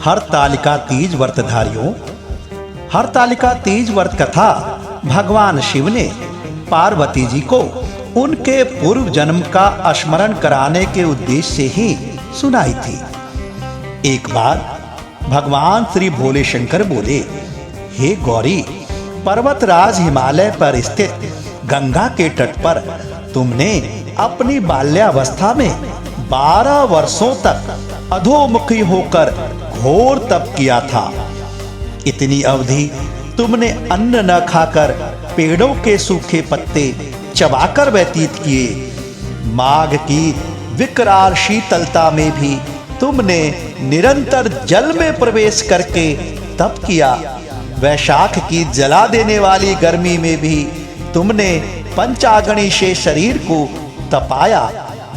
हरतालिका तीज व्रतधारियों, हरतालिका तीज व्रत कथा भगवान शिव ने पार्वती जी को उनके पूर्व जन्म का स्मरण कराने के उद्देश्य से ही सुनाई थी। एक बार भगवान श्री भोले शंकर बोले, हे गौरी, पर्वतराज हिमालय पर स्थित गंगा के तट पर तुमने अपनी बाल्यावस्था में 12 वर्षों तक अधोमुखी होकर घोर तप किया था। इतनी अवधि तुमने अन्न न खाकर पेड़ों के सूखे पत्ते चबाकर व्यतीत किए। माघ की विकराल शीतलता में भी तुमने निरंतर जल में प्रवेश करके तप किया। वैशाख की जला देने वाली गर्मी में भी तुमने पंचाग्नि से शरीर को तपाया।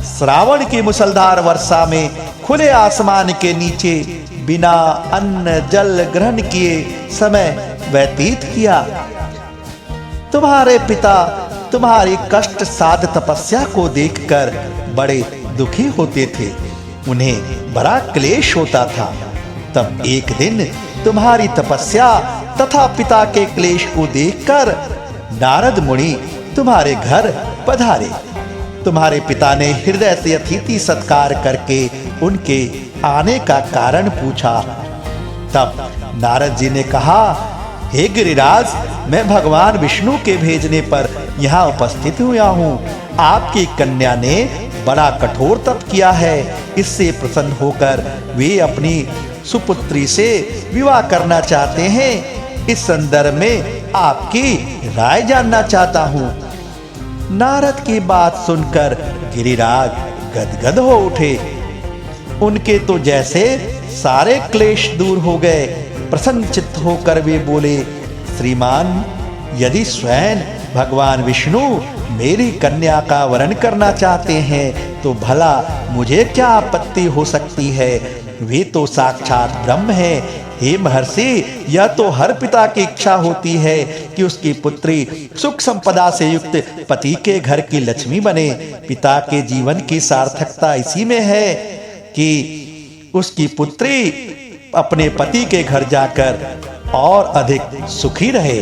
श्रावण की मुसलधार वर्षा में खुले आसमान के नीचे बिना अन्न जल ग्रहण किए समय व्यतीत किया। तुम्हारे पिता तुम्हारी कष्ट साध तपस्या को देखकर बड़े दुखी होते थे। उन्हें बड़ा क्लेश होता था। तब एक दिन तुम्हारी तपस्या तथा पिता के क्लेश को देखकर नारद मुनि तुम्हारे घर पधारे। तुम्हारे पिता ने हृदय से अतिथि सत्कार करके उनके आने का कारण पूछा। तब नारद जी ने कहा, हे गिरिराज, मैं भगवान विष्णु के भेजने पर यहाँ उपस्थित हुआ हूँ। आपकी कन्या ने बड़ा कठोर तप किया है। इससे प्रसन्न होकर वे अपनी सुपुत्री से विवाह करना चाहते हैं। इस संदर्भ में आपकी राय जानना चाहता हूँ। नारद की बात सुनकर गिरिराज गदगद हो उठे। उनके तो जैसे सारे क्लेश दूर हो गए। प्रसन्न चित्त होकर वे बोले, श्रीमान, यदि स्वयं भगवान विष्णु मेरी कन्या का वरण करना चाहते हैं तो भला मुझे क्या आपत्ति हो सकती है। वे तो साक्षात ब्रह्म हैं। हे महर्षि, यह तो हर पिता की इच्छा होती है कि उसकी पुत्री सुख संपदा से युक्त पति के घर की लक्ष्मी बने। पिता के जीवन की सार्थकता इसी में है कि उसकी पुत्री अपने पति के घर जाकर और अधिक सुखी रहे।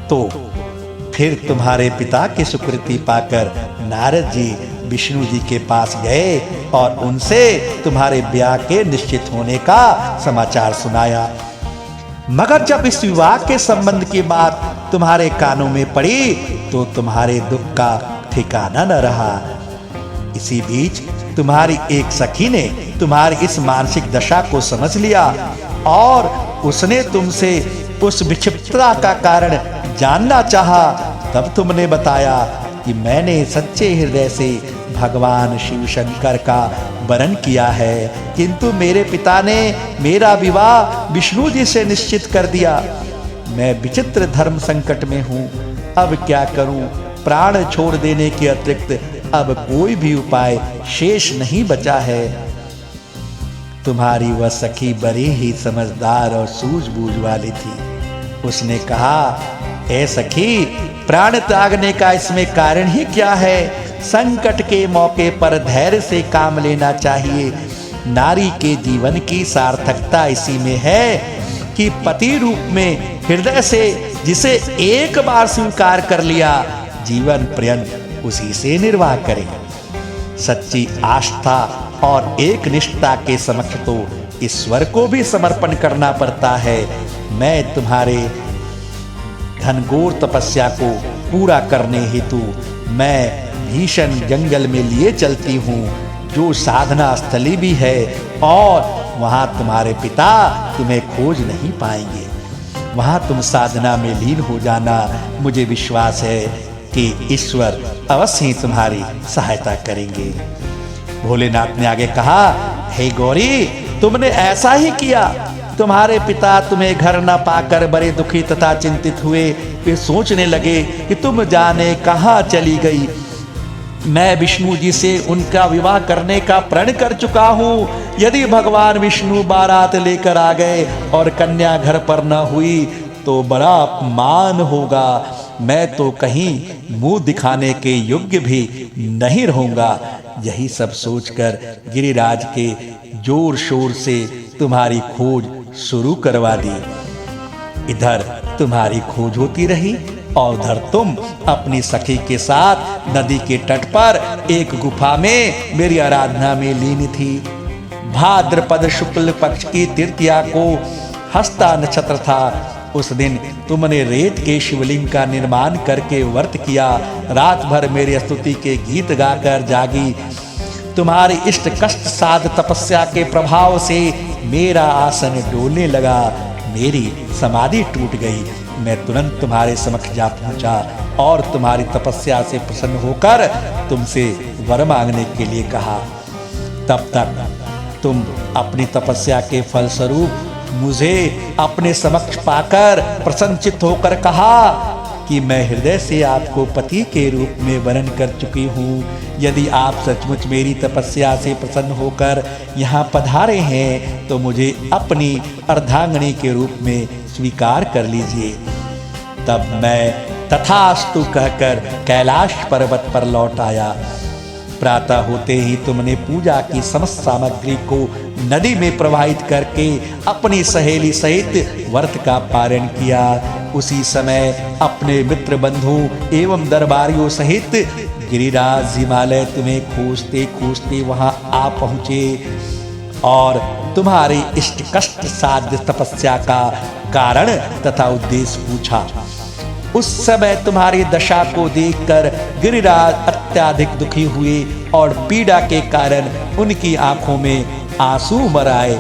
तो फिर तुम्हारे पिता की स्वीकृति पाकर नारद जी विष्णु जी के पास गए और उनसे तुम्हारे ब्याह के निश्चित होने का समाचार सुनाया। मगर जब इस विवाह के संबंध की बात तुम्हारे कानों में पड़ी तो तुम्हारे दुख का ठिकाना न रहा। इसी बीच तुम्हारी एक सखी ने तुम्हारी इस मानसिक दशा को समझ लिया और उसने तुमसे उस विक्षिप्तता का कारण जानना चाहा। तब तुमने बताया कि मैंने सच्चे हृदय से भगवान शिव शंकर का वरण किया है, किंतु मेरे पिता ने मेरा विवाह विष्णु जी से निश्चित कर दिया। मैं विचित्र धर्म संकट में हूँ। अब क्या करूँ? प्राण छोड़ देने के अतिरिक्त अब कोई भी उपाय शेष नहीं बचा है। तुम्हारी वह सखी बड़ी ही समझदार और सूझबूझ वाली थी। उसने कहा, हे सखी, प्राण त्यागने का इसमें कारण ही क्या है? संकट के मौके पर धैर्य से काम लेना चाहिए। नारी के जीवन की सार्थकता इसी में है कि पति रूप में हृदय से जिसे एक बार स्वीकार कर लिया, जीवन पर्यंत उसी से निर्वाह करे। सच्ची आस्था और एक निष्ठा के समक्ष तो ईश्वर को भी समर्पण करना पड़ता है। मैं तुम्हारे घनघोर तपस्या को पूरा करने हेतु मैं भीषण जंगल में लिए चलती हूँ, जो साधना स्थली भी है, और वहाँ तुम्हारे पिता तुम्हें खोज नहीं पाएंगे। वहाँ तुम साधना में लीन हो जाना। मुझे विश्वास है कि ईश्वर अवश्य ही तुम्हारी सहायता करेंगे। भोलेनाथ ने आगे कहा, हे गौरी, तुमने ऐसा ही किया। तुम्हारे पिता तुम्हें घर न पाकर बड़े दुखी तथा चिंतित हुए। वे सोचने लगे कि तुम जाने कहाँ चली गई। मैं विष्णु जी से उनका विवाह करने का प्रण कर चुका हूँ। यदि भगवान विष्णु बारात लेकर आ गए और कन्या घर पर न हुई तो बड़ा अपमान होगा। मैं तो कहीं मुंह दिखाने के योग्य भी नहीं रहूंगा। यही सब सोचकर गिरिराज के जोर शोर से तुम्हारी खोज शुरू करवा दी। इधर तुम्हारी खोज होती रही और उधर तुम अपनी सखी के साथ नदी के तट पर एक गुफा में मेरी आराधना में लीन थी। भाद्रपद शुक्ल पक्ष की तृतीया को हस्ता नक्षत्र था। उस दिन तुमने रेत के शिवलिंग का निर्माण करके व्रत किया। रात भर मेरी स्तुति के गीत गाकर जागी। तुम्हारी इष्ट कष्ट साध तपस्या के प्रभाव से मेरा आसन डोलने लगा। मेरी समाधि टूट गई। मैं तुरंत तुम्हारे समक्ष जा पहुंचा और तुम्हारी तपस्या से प्रसन्न होकर तुमसे वर मांगने के लिए कहा। तब तक तुम अपनी तपस्या के फलस्वरूप मुझे अपने समक्ष पाकर प्रसन्नचित्त होकर कहा कि मैं हृदय से आपको पति के रूप में वरण कर चुकी हूँ। यदि आप सचमुच मेरी तपस्या से प्रसन्न होकर यहाँ पधारे हैं तो मुझे अपनी अर्धांगिनी के रूप में स्वीकार कर लीजिए। तब मैं तथास्तु कहकर कैलाश पर्वत पर लौट आया। प्रातः होते ही तुमने पूजा की समस्त सामग्री को नदी में प्रवाहित करके अपनी सहेली सहित व्रत का पारण किया। उसी समय अपने मित्र बंधु एवं दरबारियों सहित गिरिराज हिमालय तुम्हें खोजते खोजते वहां आ पहुंचे और तुम्हारी इष्ट कष्ट साध्य तपस्या का कारण तथा उद्देश्य पूछा। उस समय तुम्हारी दशा को देखकर गिरिराज अत्यधिक दुखी हुए और पीड़ा के कारण उनकी आंखों में आंसू भर आए।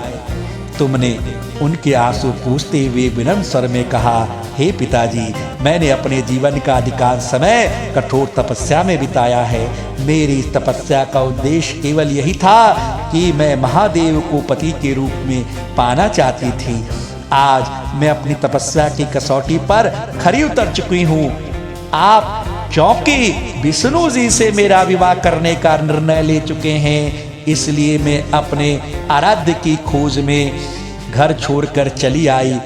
तुमने उनके आंसू पूछते हुए विनम्र स्वर में कहा, हे पिताजी, मैंने अपने जीवन का अधिकांश समय कठोर तपस्या में बिताया है। मेरी इस तपस्या का उद्देश्य केवल यही था कि मैं महादेव को पति के रूप में पाना चाहती थी। आज मैं अपनी तपस्या की कसौटी पर खरी उतर चुकी हूँ। आप क्योंकि विष्णु जी से मेरा विवाह करने का निर्णय ले चुके हैं, इसलिए मैं अपने आराध्य की खोज में घर छोड़कर चली आई।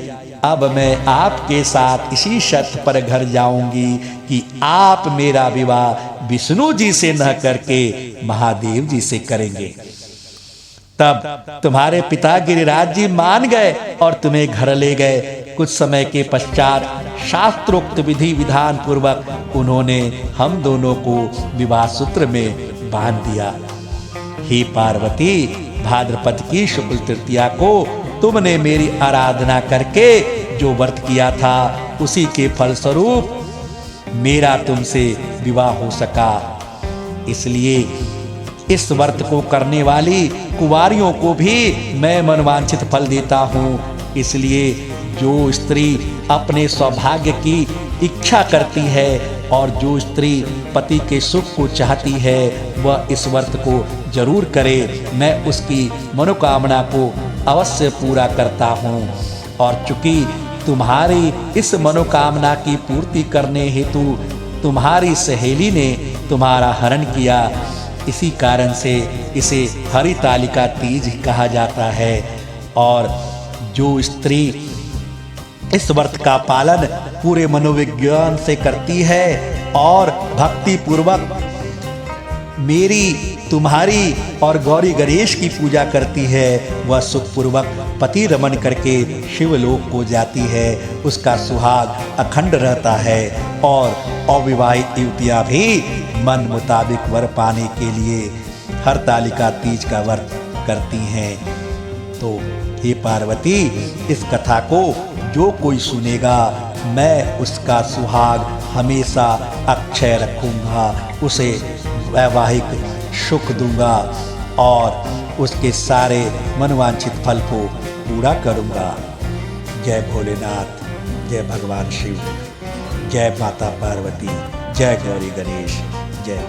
अब मैं आपके साथ इसी शर्त पर घर जाऊंगी कि आप मेरा विवाह विष्णु जी से न करके महादेव जी से करेंगे। तब तुम्हारे पिता गिरिराज जी मान गए और तुम्हें घर ले गए। कुछ समय के पश्चात शास्त्रोक्त विधि विधान पूर्वक उन्होंने हम दोनों को विवाह सूत्र में बांध दिया। हे पार्वती, भाद्रपद की शुक्ल तृतीया को तुमने मेरी आराधना करके जो व्रत किया था उसी के फलस्वरूप मेरा तुमसे विवाह हो सका। इसलिए इस व्रत को करने वाली कुंवारियों को भी मैं मनवांछित फल देता हूँ। इसलिए जो स्त्री अपने सौभाग्य की इच्छा करती है और जो स्त्री पति के सुख को चाहती है वह इस व्रत को जरूर करे। मैं उसकी मनोकामना को अवश्य पूरा करता हूँ। और चूंकि तुम्हारी इस मनोकामना की पूर्ति करने हेतु तुम्हारी सहेली ने तुम्हारा हरण किया, इसी कारण से इसे हरितालिका तीज कहा जाता है। और जो स्त्री इस व्रत का पालन पूरे मनोविज्ञान से करती है और भक्ति पूर्वक मेरी, तुम्हारी और गौरी गणेश की पूजा करती है, वह सुखपूर्वक पति रमन करके शिवलोक को जाती है। उसका सुहाग अखंड रहता है और अविवाहित युवतियां भी मन मुताबिक वर पाने के लिए हरतालिका तीज का व्रत करती हैं। तो हे पार्वती, इस कथा को जो कोई सुनेगा मैं उसका सुहाग हमेशा अक्षय रखूंगा, उसे वैवाहिक सुख दूंगा और उसके सारे मनवांछित फल को पूरा करूंगा। जय भोलेनाथ, जय भगवान शिव, जय माता पार्वती, जय गौरी गणेश, जय।